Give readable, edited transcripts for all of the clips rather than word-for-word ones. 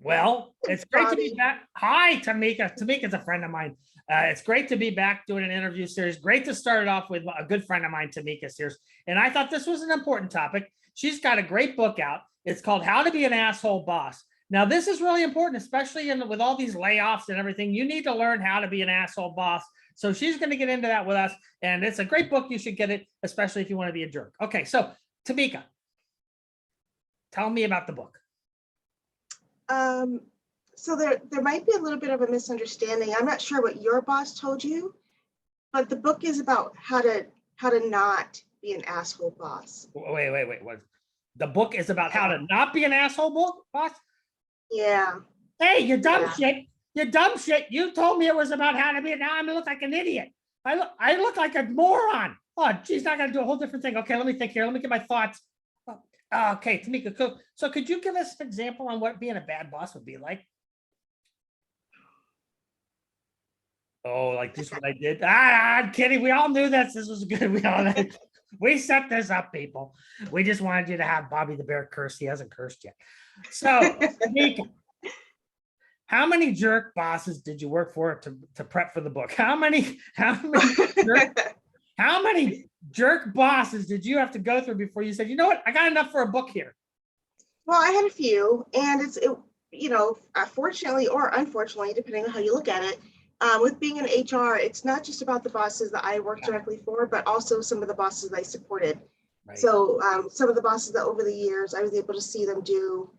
Well, it's great to be Bobby. back. Hi, Tamica. Tamica's a friend of mine. It's great to be back doing an interview series. Great to start it off with a good friend of mine, Tamica Sears. And I thought this was an important topic. She's got a great book out. It's called How to Be an Asshole Boss. Now, this is really important, especially with all these layoffs and everything. You need to learn how to be an asshole boss. So she's going to get into that with us. And it's a great book. You should get it, especially if you want to be a jerk. Okay, so Tamica, tell me about the book. So there might be a little bit of a misunderstanding. I'm not sure what your boss told you, but the book is about how to not be an asshole boss. Wait. What? The book is about how to not be an asshole boss? Yeah. Hey, you dumb shit. You dumb shit. You told me it was about how to be. Now I'm gonna look like an idiot. I look like a moron. Oh, she's not gonna do a whole different thing. Okay, let me think here. Let me get my thoughts. Okay, Tamica, so could you give us an example on what being a bad boss would be like? Oh, like this what I did? I'm kidding. We all knew this. This was good. We set this up, people. We just wanted you to have Bobby the Bear curse. He hasn't cursed yet. So, Tamica, how many jerk bosses did you work for to prep for the book? How many jerk bosses did you have to go through before you said, you know what, I got enough for a book here? Well, I had a few, and fortunately or unfortunately, depending on how you look at it, with being in HR, it's not just about the bosses that I worked directly for, but also some of the bosses I supported. Right. So some of the bosses that over the years, I was able to see them do,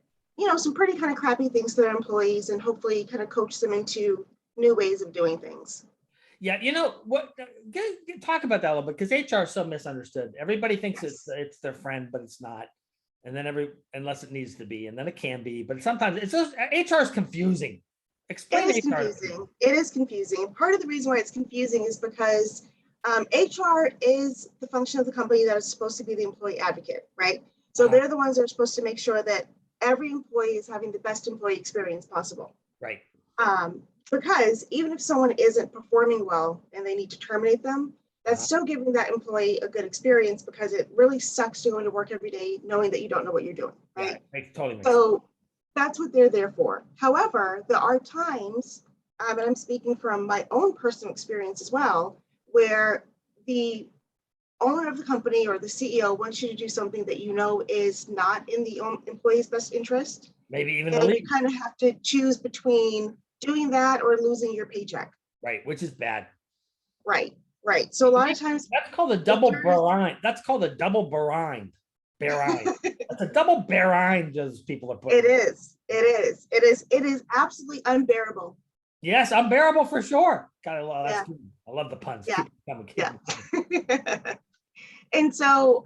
some pretty kind of crappy things to their employees and hopefully kind of coach them into new ways of doing things. Yeah, what? Talk about that a little bit, because HR is so misunderstood. Everybody thinks it's their friend, but it's not. And then unless it needs to be, and then it can be, but sometimes it's just HR is confusing. Explain it is HR. Confusing. It is confusing. Part of the reason why it's confusing is because HR is the function of the company that is supposed to be the employee advocate, right? So they're the ones that are supposed to make sure that every employee is having the best employee experience possible. Right. Because even if someone isn't performing well and they need to terminate them, that's still giving that employee a good experience, because it really sucks to go into work every day knowing that you don't know what you're doing, right? Yeah, totally makes sense. That's what they're there for. However, there are times, and I'm speaking from my own personal experience as well, where the owner of the company or the CEO wants you to do something that is not in the employee's best interest. Maybe even and you kind of have to choose between doing that or losing your paycheck. Right, which is bad. Right. So a lot of times that's called a double barine. That's called a double barine. That's a double barine. Just people are putting. It is absolutely unbearable. Yes, unbearable for sure. God, I love the puns. Yeah. And so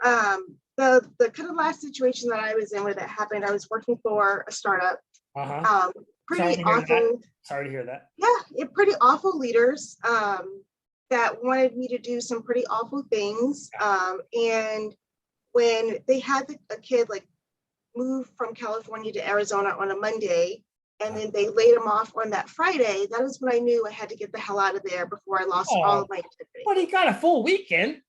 the kind of last situation that I was in where that happened, I was working for a startup. Pretty awful. Sorry to hear that. Yeah, pretty awful leaders that wanted me to do some pretty awful things. And when they had a kid move from California to Arizona on a Monday, and then they laid him off on that Friday, that is when I knew I had to get the hell out of there before I lost all of my activity. But he got a full weekend.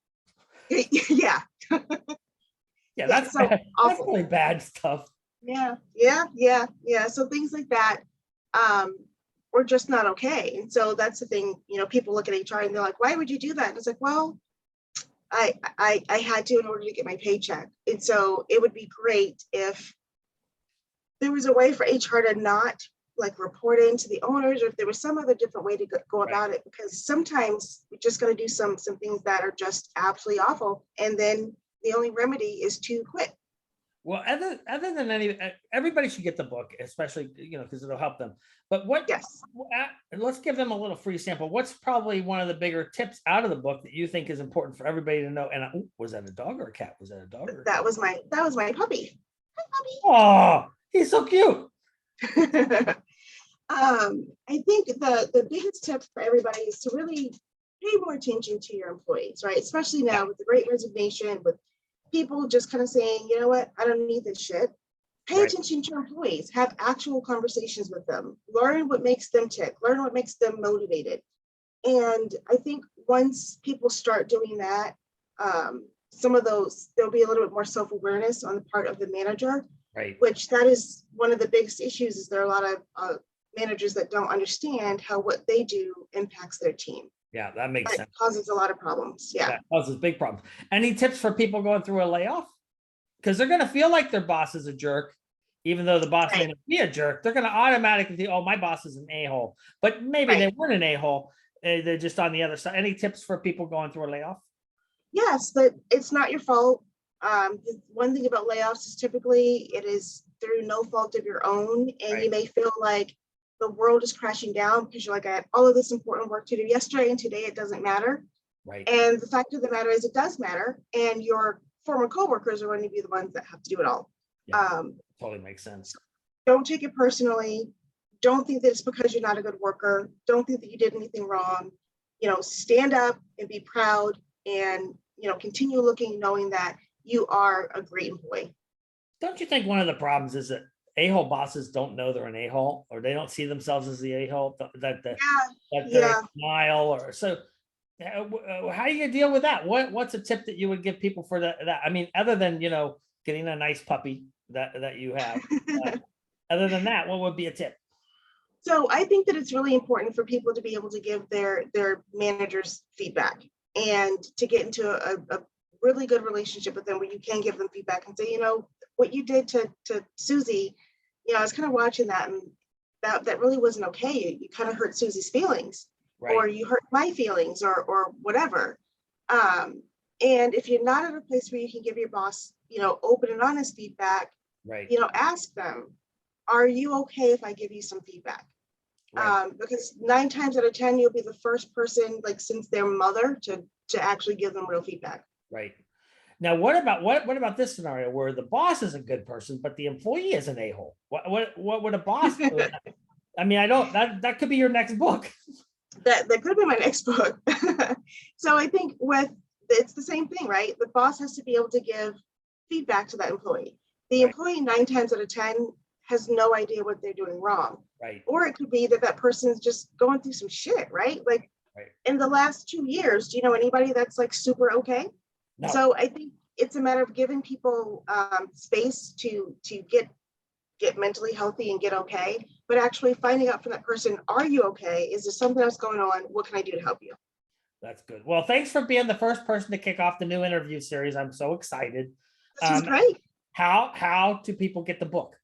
Yeah. Yeah, that's so bad. Awful. That's really bad stuff. Yeah. So things like that were just not okay. And so that's the thing, people look at HR and they're like, why would you do that? And it's like, well, I had to in order to get my paycheck. And so it would be great if there was a way for HR to not report into the owners, or if there was some other different way to go about it, because sometimes we just got to do some things that are just absolutely awful. And then the only remedy is to quit. Well, other than everybody should get the book, especially, because it'll help them. But let's give them a little free sample. What's probably one of the bigger tips out of the book that you think is important for everybody to know? And was that a dog or a cat? Was that a dog? That was my puppy. Hi, puppy. Oh, he's so cute. I think the biggest tip for everybody is to really pay more attention to your employees, right? Especially now with the Great Resignation, with people just kind of saying, you know what, I don't need this shit. Pay attention to your employees, have actual conversations with them, learn what makes them tick, learn what makes them motivated. And I think once people start doing that, there'll be a little bit more self-awareness on the part of the manager. Right. which that is one of the biggest issues. Is there are a lot of managers that don't understand how what they do impacts their team. Yeah, that makes It sense. causes a lot of problems. Yeah. That causes big problems. Any tips for people going through a layoff? Because they're going to feel like their boss is a jerk, even though the boss may Right. not be a jerk. They're going to automatically think, oh, my boss is an a-hole. But maybe they Right. weren't an a-hole. They're just on the other side. Any tips for people going through a layoff? Yes, that it's not your fault. The one thing about layoffs is typically it is through no fault of your own, and Right. you may feel like the world is crashing down because you're like, I had all of this important work to do yesterday, and today it doesn't matter. Right. And the fact of the matter is, it does matter, and your former coworkers are going to be the ones that have to do it all. Yeah, totally makes sense. Don't take it personally. Don't think that it's because you're not a good worker. Don't think that you did anything wrong. Stand up and be proud, and continue looking, knowing that you are a great employee. Don't you think one of the problems is that a-hole bosses don't know they're an a-hole, or they don't see themselves as the a-hole, that they're Yeah. a denial, or so? How do you deal with that? What's a tip that you would give people for that? I mean, other than getting a nice puppy that you have, other than that, what would be a tip? So I think that it's really important for people to be able to give their managers feedback, and to get into a really good relationship with them where you can give them feedback and say, what you did to Susie, I was kind of watching that, and that really wasn't okay. You kind of hurt Susie's feelings, Right. or you hurt my feelings, or whatever. And if you're not at a place where you can give your boss, open and honest feedback, Right. ask them, are you okay if I give you some feedback? Right. Because 9 times out of 10, you'll be the first person, like since their mother, to actually give them real feedback. Right. Now, what about this scenario where the boss is a good person, but the employee is an a-hole? What would a boss do? I mean, that could be your next book. That could be my next book. So I think it's the same thing, right? The boss has to be able to give feedback to that employee. The employee 9 times out of 10 has no idea what they're doing wrong. Right. Or it could be that person is just going through some shit, right? Like in the last 2 years, do you know anybody that's like super okay? No. So I think it's a matter of giving people space to get mentally healthy and get okay, but actually finding out from that person, are you okay? Is there something else going on? What can I do to help you? That's good. Well, thanks for being the first person to kick off the new interview series. I'm so excited. This was great. How do people get the book?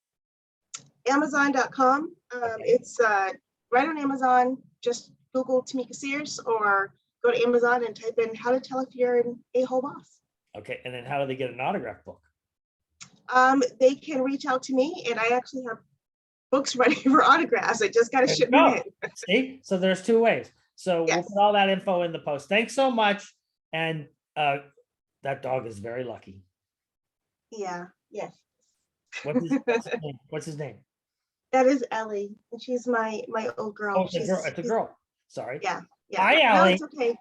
Amazon.com. It's right on Amazon. Just Google Tamica Sears, or go to Amazon and type in how to tell if you're an a-hole boss. Okay. And then how do they get an autograph book? They can reach out to me, and I actually have books ready for autographs. I just got to ship them in. See, so there's 2 ways. So we'll put all that info in the post. Thanks so much. And that dog is very lucky. Yeah. Yes. What's his name? That is Ellie, and she's my old girl. Oh, it's a girl. Sorry. Yeah. Hi, Ellie. No, it's okay.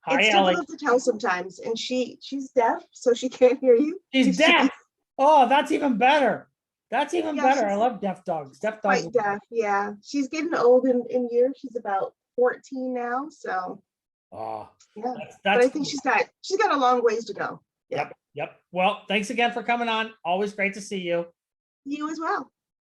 Hi, it's Ellie. difficult to tell sometimes, and she's deaf, so she can't hear you. She's deaf. Oh, that's even better. That's even better. I love deaf dogs. Deaf dogs. Quite deaf. Yeah, she's getting old in years. She's about 14 now, so. Oh, yeah. that's but I think she's got a long ways to go. Yeah. Yep. Well, thanks again for coming on. Always great to see you. You as well.